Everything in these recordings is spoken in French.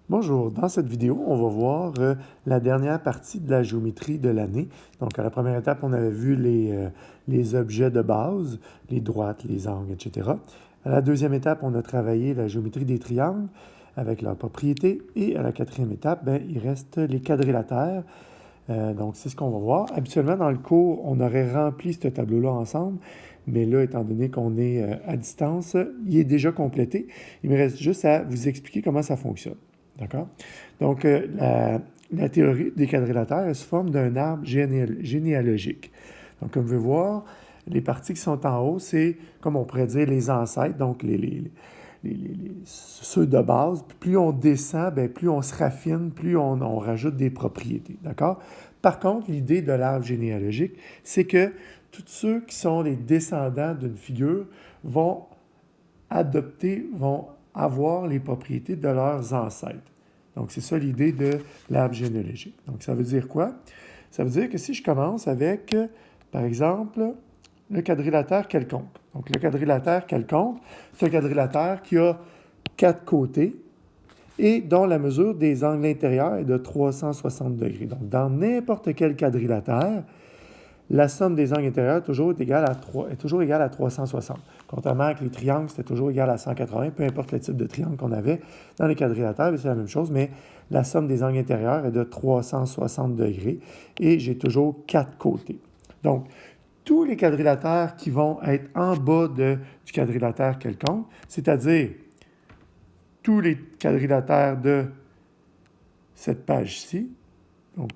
Bonjour, dans cette vidéo, on va voir la dernière partie de la géométrie de l'année. Donc, à la première étape, on avait vu les objets de base, les droites, les angles, etc. À la deuxième étape, on a travaillé la géométrie des triangles avec leurs propriétés. Et à la quatrième étape, il reste les quadrilatères. Donc, c'est ce qu'on va voir. Habituellement, dans le cours, on aurait rempli ce tableau-là ensemble, mais là, étant donné qu'on est à distance, il est déjà complété. Il me reste juste à vous expliquer comment ça fonctionne. D'accord? Donc, la théorie des quadrilatères, elle se forme d'un arbre généalogique. Donc, comme vous pouvez voir, les parties qui sont en haut, c'est, comme on pourrait dire, les ancêtres, donc ceux de base. Plus on descend, plus on se raffine, plus on rajoute des propriétés. D'accord? Par contre, l'idée de l'arbre généalogique, c'est que tous ceux qui sont les descendants d'une figure vont vont avoir les propriétés de leurs ancêtres. Donc, c'est ça l'idée de l'arbre généalogique. Donc, ça veut dire quoi? Ça veut dire que si je commence avec, par exemple, le quadrilatère quelconque. Donc, le quadrilatère quelconque, c'est un quadrilatère qui a 4 côtés et dont la mesure des angles intérieurs est de 360 degrés. Donc, dans n'importe quel quadrilatère, la somme des angles intérieurs est toujours égale à 360. Contrairement avec les triangles, c'était toujours égal à 180, peu importe le type de triangle qu'on avait. Dans les quadrilatères, c'est la même chose, mais la somme des angles intérieurs est de 360 degrés et j'ai toujours 4 côtés. Donc, tous les quadrilatères qui vont être en bas du quadrilatère quelconque, c'est-à-dire tous les quadrilatères de cette page-ci, donc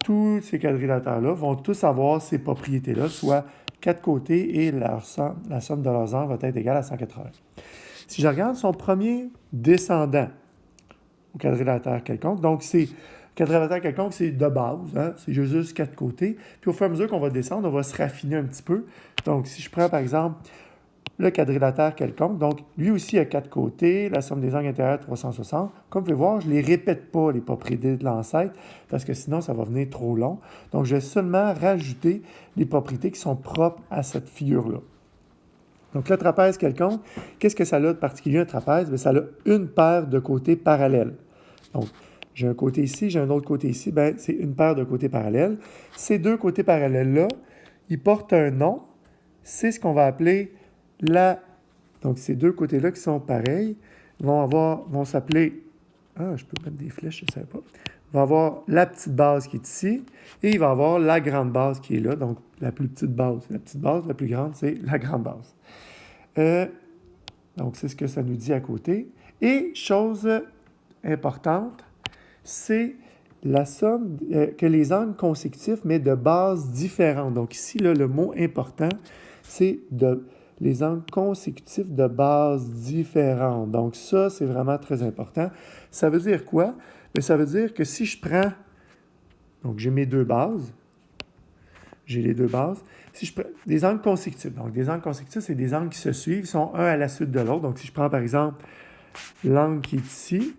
tous ces quadrilatères-là vont tous avoir ces propriétés-là, soit 4 côtés et la somme de leurs angles va être égale à 180. Si je regarde son premier descendant au quadrilatère quelconque, donc quadrilatère quelconque, c'est de base, hein, c'est juste 4 côtés. Puis au fur et à mesure qu'on va descendre, on va se raffiner un petit peu. Donc si je prends par exemple le quadrilatère quelconque. Donc, lui aussi a 4 côtés, la somme des angles intérieurs 360. Comme vous pouvez voir, je ne les répète pas, les propriétés de l'ancêtre, parce que sinon, ça va venir trop long. Donc, je vais seulement rajouter les propriétés qui sont propres à cette figure-là. Donc, le trapèze quelconque, qu'est-ce que ça a de particulier, un trapèze? Bien, ça a une paire de côtés parallèles. Donc, j'ai un côté ici, j'ai un autre côté ici, c'est une paire de côtés parallèles. Ces deux côtés parallèles-là, ils portent un nom. C'est ce qu'on va appeler donc, ces deux côtés-là qui sont pareils vont s'appeler... Ah, je peux mettre des flèches, je ne savais pas. Il va avoir la petite base qui est ici et il va avoir la grande base qui est là, donc la plus petite base. La petite base, la plus grande, c'est la grande base. Donc, c'est ce que ça nous dit à côté. Et, chose importante, c'est la somme que les angles consécutifs, mais de bases différentes. Donc, ici, là, le mot important, c'est les angles consécutifs de bases différentes. Donc, ça, c'est vraiment très important. Ça veut dire quoi? Bien, ça veut dire que si je prends... Donc, j'ai mes deux bases. J'ai les deux bases. Si je prends des angles consécutifs. Donc, des angles consécutifs, c'est des angles qui se suivent, ils sont un à la suite de l'autre. Donc, si je prends, par exemple, l'angle qui est ici,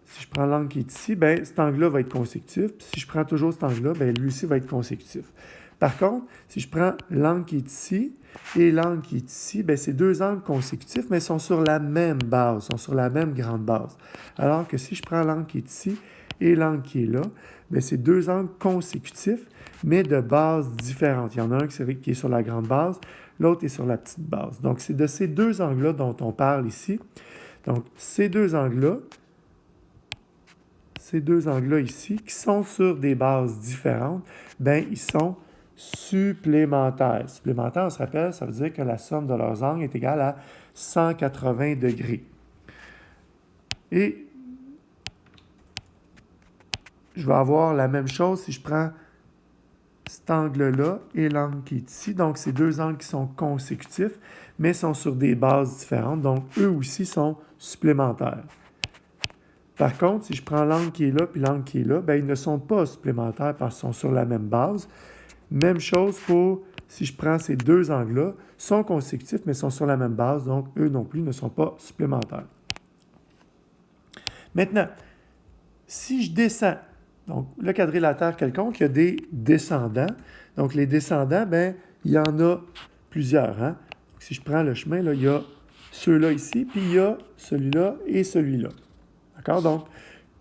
si je prends l'angle qui est ici, bien, cet angle-là va être consécutif. Puis si je prends toujours cet angle-là, bien, lui aussi va être consécutif. Par contre, si je prends l'angle qui est ici et l'angle qui est ici, bien, c'est deux angles consécutifs, mais ils sont sur la même base, sont sur la même grande base. Alors que si je prends l'angle qui est ici et l'angle qui est là, bien, c'est deux angles consécutifs, mais de bases différentes. Il y en a un qui est sur la grande base, l'autre est sur la petite base. Donc, c'est de ces deux angles-là dont on parle ici. Donc, ces deux angles-là ici, qui sont sur des bases différentes, bien, ils sont supplémentaires. Supplémentaires, on se rappelle, ça veut dire que la somme de leurs angles est égale à 180 degrés. Et je vais avoir la même chose si je prends cet angle-là et l'angle qui est ici. Donc, c'est deux angles qui sont consécutifs, mais sont sur des bases différentes. Donc, eux aussi sont supplémentaires. Par contre, si je prends l'angle qui est là puis l'angle qui est là, bien, ils ne sont pas supplémentaires parce qu'ils sont sur la même base. Même chose pour, si je prends ces deux angles-là, sont consécutifs, mais sont sur la même base, donc eux non plus ne sont pas supplémentaires. Maintenant, si je descends, donc le quadrilatère quelconque, il y a des descendants. Donc les descendants, bien, il y en a plusieurs. Hein? Donc, si je prends le chemin, là, il y a ceux-là ici, puis il y a celui-là et celui-là. D'accord? Donc,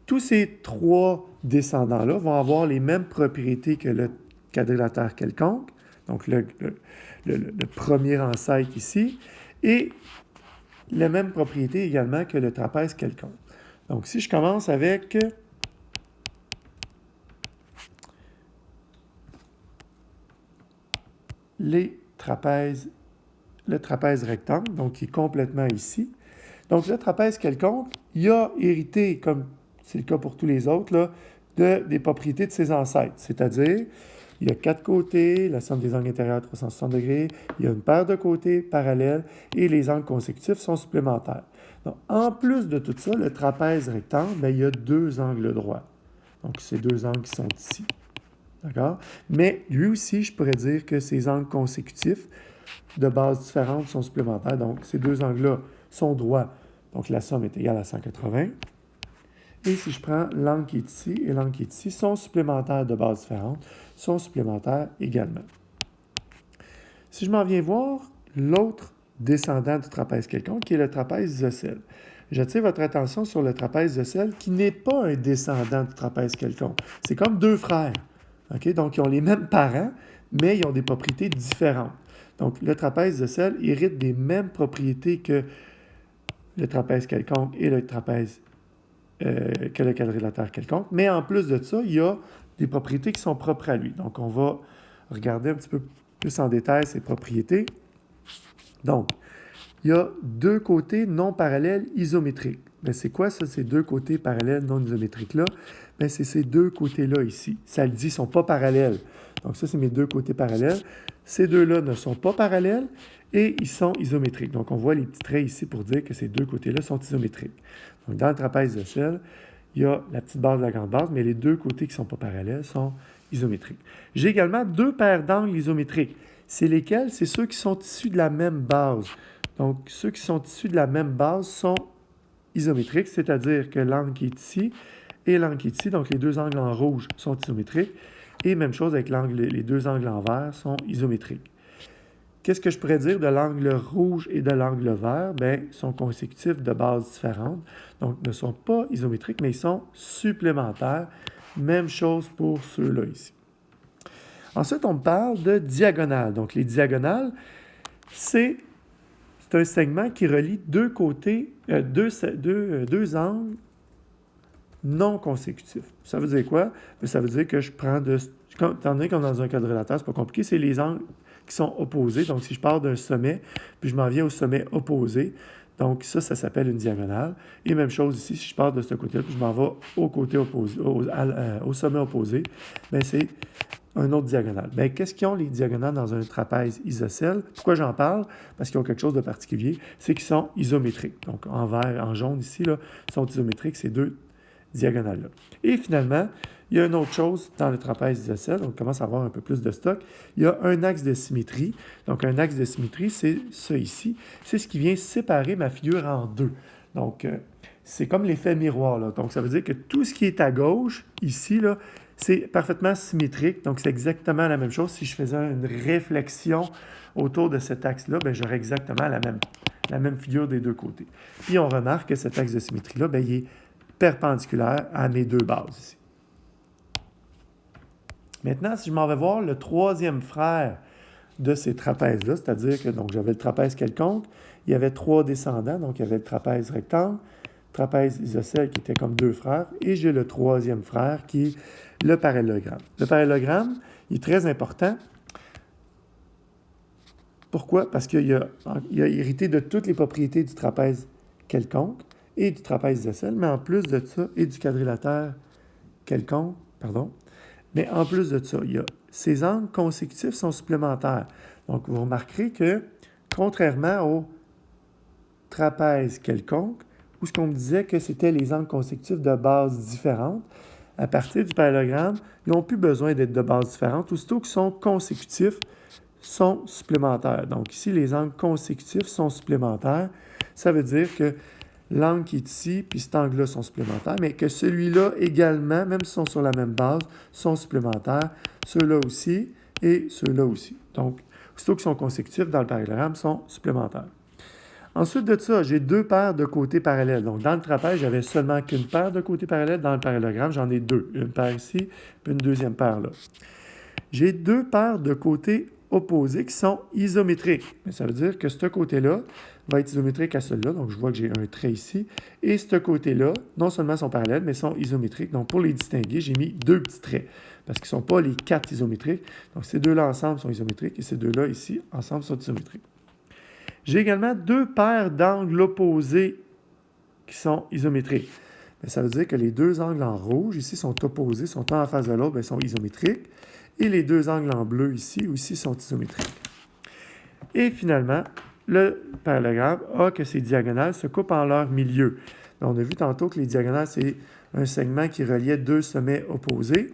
tous ces trois descendants-là vont avoir les mêmes propriétés que le quadrilatère quelconque, donc le premier ancêtre ici, et les mêmes propriétés également que le trapèze quelconque. Donc, si je commence avec le trapèze rectangle, donc qui est complètement ici. Donc, le trapèze quelconque, il a hérité, comme c'est le cas pour tous les autres, là, des propriétés de ses ancêtres. C'est-à-dire, il y a 4 côtés, la somme des angles intérieurs 360 degrés, il y a une paire de côtés parallèles et les angles consécutifs sont supplémentaires. Donc, en plus de tout ça, le trapèze rectangle, bien, il y a 2 angles droits. Donc, ces 2 angles qui sont ici. D'accord? Mais lui aussi, je pourrais dire que ces angles consécutifs de bases différentes sont supplémentaires. Donc, ces 2 angles-là sont droits. Donc, la somme est égale à 180. Et si je prends l'angle qui est ici et l'angle qui est ici, sont supplémentaires de bases différentes, sont supplémentaires également. Si je m'en viens voir l'autre descendant du trapèze quelconque, qui est le trapèze isocèle. J'attire votre attention sur le trapèze isocèle, qui n'est pas un descendant du trapèze quelconque. C'est comme 2 frères. Okay? Donc, ils ont les mêmes parents, mais ils ont des propriétés différentes. Donc, le trapèze isocèle hérite des mêmes propriétés que le trapèze quelconque et le trapèze que le quadrilatère quelconque. Mais en plus de ça, il y a des propriétés qui sont propres à lui. Donc, on va regarder un petit peu plus en détail ces propriétés. Donc, il y a 2 côtés non parallèles isométriques. Bien, c'est quoi ça, ces 2 côtés parallèles non isométriques-là? Bien, c'est ces 2 côtés-là ici. Ça le dit, ils ne sont pas parallèles. Donc, ça, c'est mes 2 côtés parallèles. Ces 2-là ne sont pas parallèles et ils sont isométriques. Donc, on voit les petits traits ici pour dire que ces 2 côtés-là sont isométriques. Donc, dans le trapèze isocèle, il y a la petite base de la grande base, mais les 2 côtés qui ne sont pas parallèles sont isométriques. J'ai également 2 paires d'angles isométriques. C'est lesquels? C'est ceux qui sont issus de la même base. Donc, ceux qui sont issus de la même base sont isométriques, c'est-à-dire que l'angle qui est ici et l'angle qui est ici, donc les 2 angles en rouge sont isométriques. Et même chose avec les 2 angles en vert sont isométriques. Qu'est-ce que je pourrais dire de l'angle rouge et de l'angle vert? Bien, ils sont consécutifs de bases différentes, donc ne sont pas isométriques, mais ils sont supplémentaires. Même chose pour ceux-là ici. Ensuite, on parle de diagonales. Donc, les diagonales, c'est un segment qui relie 2 côtés, deux angles non consécutifs. Ça veut dire quoi? Bien, ça veut dire que je prends étant donné comme dans un quadrilatère, c'est pas compliqué, c'est les angles qui sont opposés. Donc, si je pars d'un sommet, puis je m'en viens au sommet opposé, donc ça s'appelle une diagonale. Et même chose ici, si je pars de ce côté-là, puis je m'en vais au côté opposé, au sommet opposé, bien, c'est un autre diagonale. Bien, qu'est-ce qu'ils ont les diagonales dans un trapèze isocèle? Pourquoi j'en parle? Parce qu'ils ont quelque chose de particulier, c'est qu'ils sont isométriques. Donc, en vert, en jaune ici, là, sont isométriques, ces 2 diagonales-là. Et finalement, il y a une autre chose dans le trapèze isocèle, on commence à avoir un peu plus de stock. Il y a un axe de symétrie. Donc, un axe de symétrie, c'est ça ici. C'est ce qui vient séparer ma figure en 2. Donc, c'est comme l'effet miroir, là. Donc, ça veut dire que tout ce qui est à gauche, ici, là, c'est parfaitement symétrique. Donc, c'est exactement la même chose. Si je faisais une réflexion autour de cet axe-là, bien, j'aurais exactement la même figure des 2 côtés. Puis, on remarque que cet axe de symétrie-là, bien, il est perpendiculaire à mes 2 bases ici. Maintenant, si je m'en vais voir le 3e frère de ces trapèzes-là, c'est-à-dire que donc j'avais le trapèze quelconque, il y avait 3 descendants, donc il y avait le trapèze rectangle, trapèze isocèle qui était comme 2 frères, et j'ai le 3e frère qui est le parallélogramme. Le parallélogramme, il est très important. Pourquoi? Parce qu'il a hérité de toutes les propriétés du trapèze quelconque et du trapèze isocèle, mais en plus de ça, et du quadrilatère quelconque, mais en plus de ça, ces angles consécutifs sont supplémentaires. Donc, vous remarquerez que, contrairement au trapèze quelconque, où ce qu'on me disait que c'était les angles consécutifs de bases différentes, à partir du parallélogramme, ils n'ont plus besoin d'être de bases différentes. Aussitôt qu'ils sont consécutifs, sont supplémentaires. Donc, ici, les angles consécutifs sont supplémentaires. Ça veut dire que l'angle qui est ici, puis cet angle-là sont supplémentaires, mais que celui-là également, même s'ils sont sur la même base, sont supplémentaires. Ceux-là aussi et ceux-là aussi. Donc, aussitôt qu'ils sont consécutifs dans le parallélogramme, sont supplémentaires. Ensuite de ça, j'ai deux paires de côtés parallèles. Donc, dans le trapèze, j'avais seulement qu'une paire de côtés parallèles. Dans le parallélogramme, j'en ai deux. Une paire ici, puis une deuxième paire là. J'ai deux paires de côtés opposés qui sont isométriques. Mais ça veut dire que ce côté-là va être isométrique à celui-là. Donc, je vois que j'ai un trait ici. Et ce côté-là, non seulement sont parallèles, mais sont isométriques. Donc, pour les distinguer, j'ai mis deux petits traits parce qu'ils ne sont pas les quatre isométriques. Donc, ces deux-là ensemble sont isométriques et ces deux-là ici ensemble sont isométriques. J'ai également deux paires d'angles opposés qui sont isométriques. Bien, ça veut dire que les deux angles en rouge ici sont opposés, sont un en face de l'autre, bien, sont isométriques. Et les deux angles en bleu ici aussi sont isométriques. Et finalement, le parallélogramme a que ces diagonales se coupent en leur milieu. Donc, on a vu tantôt que les diagonales, c'est un segment qui reliait deux sommets opposés,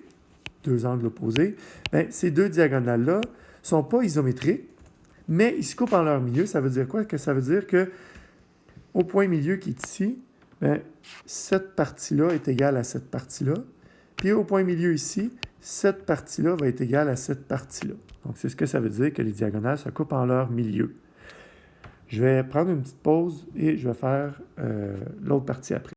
deux angles opposés. Bien, ces deux diagonales-là ne sont pas isométriques, mais ils se coupent en leur milieu. Ça veut dire quoi? Que ça veut dire que au point milieu qui est ici, bien, cette partie-là est égale à cette partie-là. Puis au point milieu ici, cette partie-là va être égale à cette partie-là. Donc, c'est ce que ça veut dire que les diagonales se coupent en leur milieu. Je vais prendre une petite pause et je vais faire l'autre partie après.